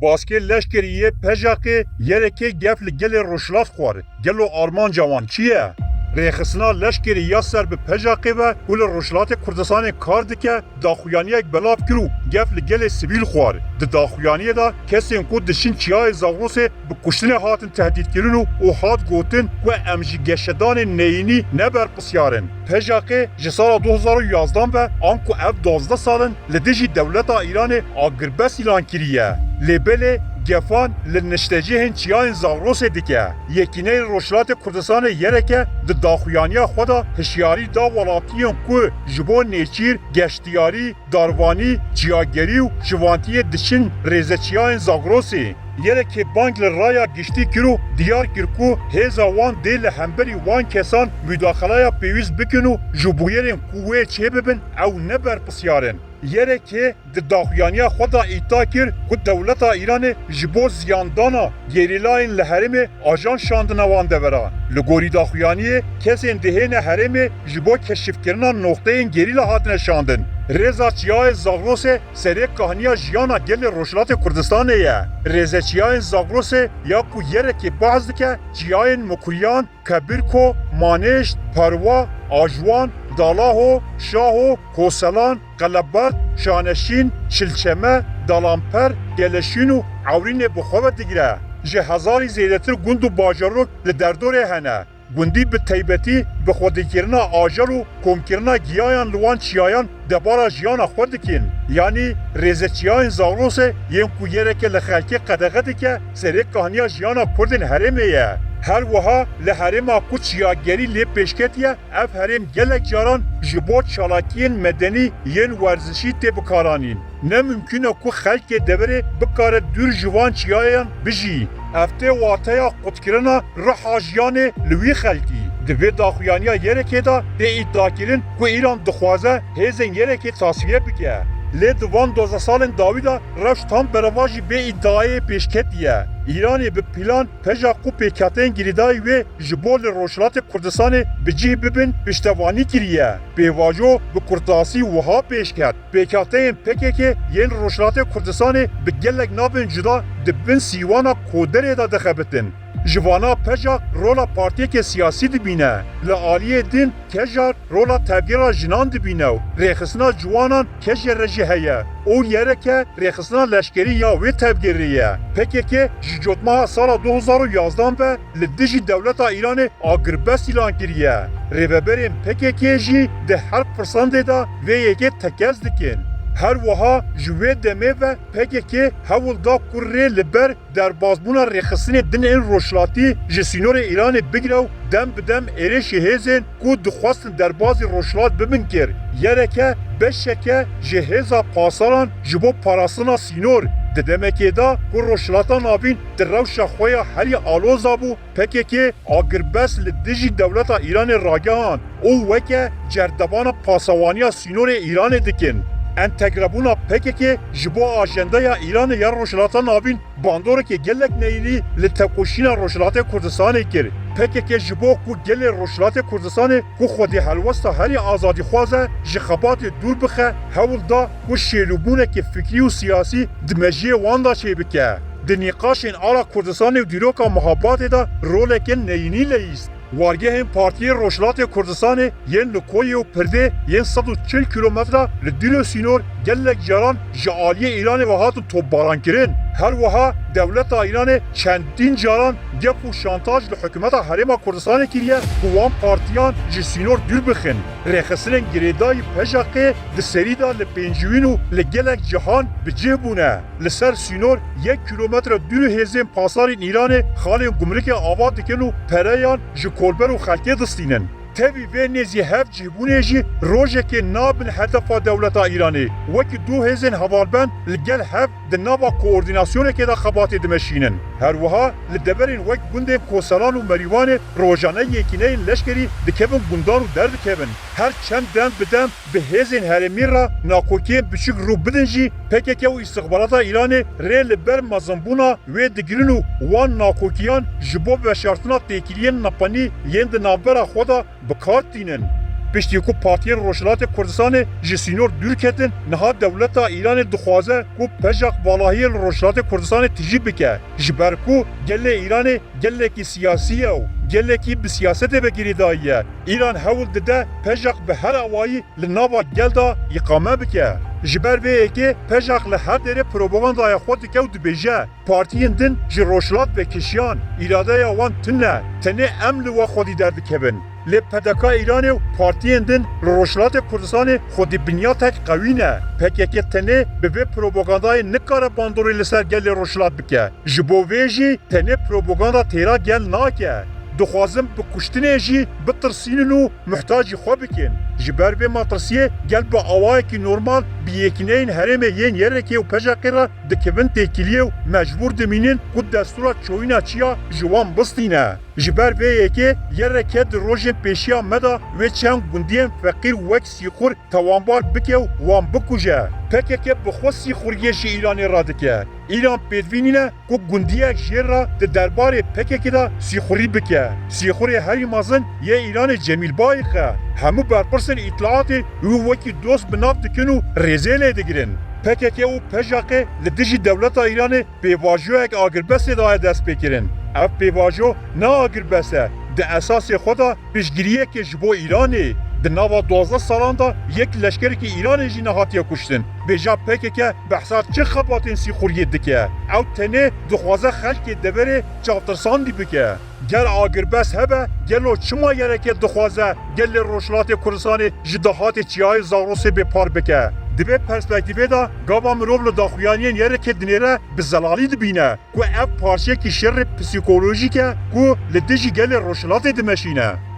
Baskê leşkeriyê pejaqê yerekê gef li gelê Rojhilat xwar. Gelo armanca wan çi ye? Rêxistina leşkerî ya ser bi pejaqê ve û li Rojhilatê Kurdistanê kar dike, daxuyaniyek belav kir û gef li gelê sivîl xwar. Di daxuyaniyê de kesên ku dişin çiyayê Zagrosê bi kuştinê hatin tehdîtkirin û hat gotin ku em ji geşedanên neyînî neberpisyarin. Pejaqê ji sala 2011 ve an ku ev 12 salin li dijî dewleta Îranê agirbest îlan kiriye. Lêbelê gefan li niştecihên çiyayên Zagrosê dike. Yekîneyên Rojhilatê Kurdistanê yereke di daxuyaniya xwe de hişyarî da welatiyên ku ji bo nêçîr, geştiyarî, darvanî, çiyagerî û şivantiyê diçin rêzeçiyayên Zagrosê. Yerekê bank li raya giştî kir û diyar kir ku hêza wan dê li hemberî wan kesan müdaxaleya pêwîst bikin û ji bûyerên ku wê çêbibin ew neberpisyarin. Yerekê di daxuyaniya xwe da îddia kir ku dewleta Îranê ji bo ziyandana gerîlayên li herêmê ajan şandine wan devera. Li gorî daxuyaniyê kesên dihêne herêmê ji bo keşifkirina noxteyên gerîla hatine şandin. Rêza çiyayê Zagrosê serê kahniya jiyana gelê Rojhilatê Kurdistanê ye. Rêzeçiyayên Zagrosê ya ku yerekê behs dike çiyayên Mukuriyan, Kebirko, Manêşt, Perwa, Ajwan, Dalaho, Şaho, Koselan, Qelebert, Şaneşîn, Çilçeme, Dalamper, Geleşîn û Ewrînê bi xwe ve digire. Ji hezarî zêdetir gund û bajarok li derdorê hene. Gundî bi taybetî bi xwedîkirina ajal û komkirina giyayan li wan çiyayan debara jiyana xwe dikin. Yanî rêzeçiyayên Zagrosê yên ku yereke li xelkê qedexe dike serê kahniya jiyana Kurdên herêmê ye. Her wiha li herêma ku çiyagerî lê pêşketiye ev herêm gelek caran ji bo çalakiyên medenî yên werzişî tê bikaranîn. Ne mümkün e ku xelkê deverê bikare dûr ji wan çiyayan bijî. Ev tê wateya qutkirina riha jiyanê li wî xelkî. Di vê daxuyaniya yerekê de tê îddiakirin ku Îran dixwaze hêzên yerekê tasfiye bike. Lê di van 12 salên dawî de rewş tam bereva jî bê îddiayê pêşketiye. Îranê bi pîlan peja ku pêkhateyên girîdayî wê ji bo li Rojhilatê Kurdistanê bi cih bibin piştevanî kiriye. Pêvajo bi kurtasî wiha pêşket. Pêkhateyên PKK yên Rojhilatê Kurdistanê bi gelek navên cuda di bin sîwana koderê de dixebitin. Ji vana pejak rola partiyekê siyasî dibîne. Li aliyê din kejar rola tevgera jinan dibîne û rêxistina ciwanan kejê re jî heye. O yereke rêxistina leşkerî ya wê tevgerî ye. PKK ji cotmeha sala 2011 ve li dijî dewleta Îranê agirbest îlan kiriye. Rêveberên PKK jî di her pirsandê de vê yekê tekez dikin. Her wiha ji wê demê ve PKK hewl da ku rê li ber derbasbûna rêxistinê din ên Rojhilatî ji sînorê Îranê bigire û dem bi dem êrişî hêzên ku dixwastin derbasî Rojhilat bibin kir. Yereke beşeke ji hêza pasaran ji bo parastina sînor. Di demekê da ku Rojhilata navîn di rewşa xwe ya herî aloza bû PKK agirbest li dijî dewleta Îranê ragihan û weke cerdebana pasewaniya sînorê Îranê dikin. Entegrebûna PKK ji bo ajendaya Îranê ya Rojhilata navîn bandorekê gelek neyînî li tevkoşîna Rojhilatê Kurdistanê kir. PKK ji bo ku gelê Rojhilatê Kurdistanê ku xwedî helwesta herî azadîxwaze ji xebatê dûr bixe hewl da ku şêlûbûnekê fikrî û siyasî di mejiyê wan da çêbike. Di nîqaşên ala Kurdistanê û dîroka muhabatê de rolekên neyînî leyîst. Wargehên Partiyê Rojhilatê Kurdistanê yên li Koyê û Pirdê yên 140 kilometre li dîlê sînor gelek caran ji aliyê Îranê ve hatin topbarankirin. Her wiha dewleta Îranê çendîn caran gef û şantaj li hikûmeta Herêma Kurdistanê kiriye ku wan partiyan ji sînor dûr bixin. Rêxistinên girêdayî pejaqê di serî de li pêncîwîn û li gelek cihan bi cih bûne. Li ser sînor 1 kilometre dûr hêzên pasarên Îranê xalên gumrukê ava dikin û pereyan ji kolber û xelkê distînin. Tevî vê nêzî hev cihbûnê jî rojekê nabin hedefa dewleta Îranê. Wekî du hêzên hevalben li gel hev di nava koordinasyonekê de xebatê dimeşînin. Her wiha li deverên wek gundên Koselan û Merîwanê rojane yekîneyên leşkerî dikevin gundan û derdikevin. Her çend dem bi dem bi hêzên herêmî re nakokiyên biçûk rû bidin jî PKK û îstixbarata Îranê rê li ber mezinbûna wê digirin û wan nakokiyan ji bo veşartina têkiliyên nepanî yên di navbera xwe de bi kar tînin. piştî ku Partiya Rojhilatê Kurdistanê ji sînor dûr ketin niha dewleta Îranê dixwaze ku pejak valahiyê li Rojhilatê Kurdistanê tijî bike ji ber ku gelê Îranê gelekî siyasî ye û gelekî bi siyasetê vekirî dayiye. İran hewl dide pejak bi her awayî li nava gel da îqame bike. Ji ber vê yekê pejak li her derê propagandaya xwe dike û dibêje partiyên din ji rojhilat vekişiyan îradeya wan tin ne tenê em li we xwedî derdikevin. Lê PDK Îranê û partiyên din li Rojhilatê Kurdistanê xwedî binyatek qewî ne. PKK tenê bi vê propagandayê nikare bandorê li ser gelê Rojhilat bike. Ji bo vê jî tenê propaganda têra gel nake. Dixwazim bi kuştinê jî bitirsînin û muhtacî xwe bikin. Ji ber vê matirsiyê gel bi awayekî normal bi yekîneyên herêmê yên yerekê û pejekê re dikevin têkiliyê û mecbûr dimînin ku destûra çoyîna çiya ji wan bistîne. Ji ber vê yekê yereke di rojên pêşiya me da wê çend gundiyên feqîr wek sîxur tawanbar bike û wan bikuje. PKK bi xwe sîxuriyê ji Îranê radike. İran pêdivînîne ku gundiyek jêr ra di derbarê PKK da sîxurî bike. Sîxurê herî mezin yê Îranê Cemîlbayê xe. Hemû berpirsên îtlaatê û wekî dost bi nav dikin û rêzê lê digirin. PKK û pejaqê li dijî dewleta Îranê pêvajoyek agirbestê daye dest pê kirin. Ev pêvajo ne agirbest e, di esasê xwe da piştgiriyekê ji bo Îranê. Di nava 12 salan da yek leşkerekî Îranê jî nehatiye kuştin. Bêja PKK behsa çi xebatên sîxuriyê dike. Ew tenê dixwaze xelkê deverê çavtirsandî bike. Gel agirbest hebe, gelo çima yereke dixwaze gelê Rojhilatê Kurdistanê ji dahatê çiyayê Zagrosê bêpar bike. Di vê perspektîvê da gava mirov li daxuyaniyên yerekê dinêre bi zelalî dibîne ku ev parçeyekî şerrê psîkolojîk e ku li dijî gelê Rojhilatê dimeşîne.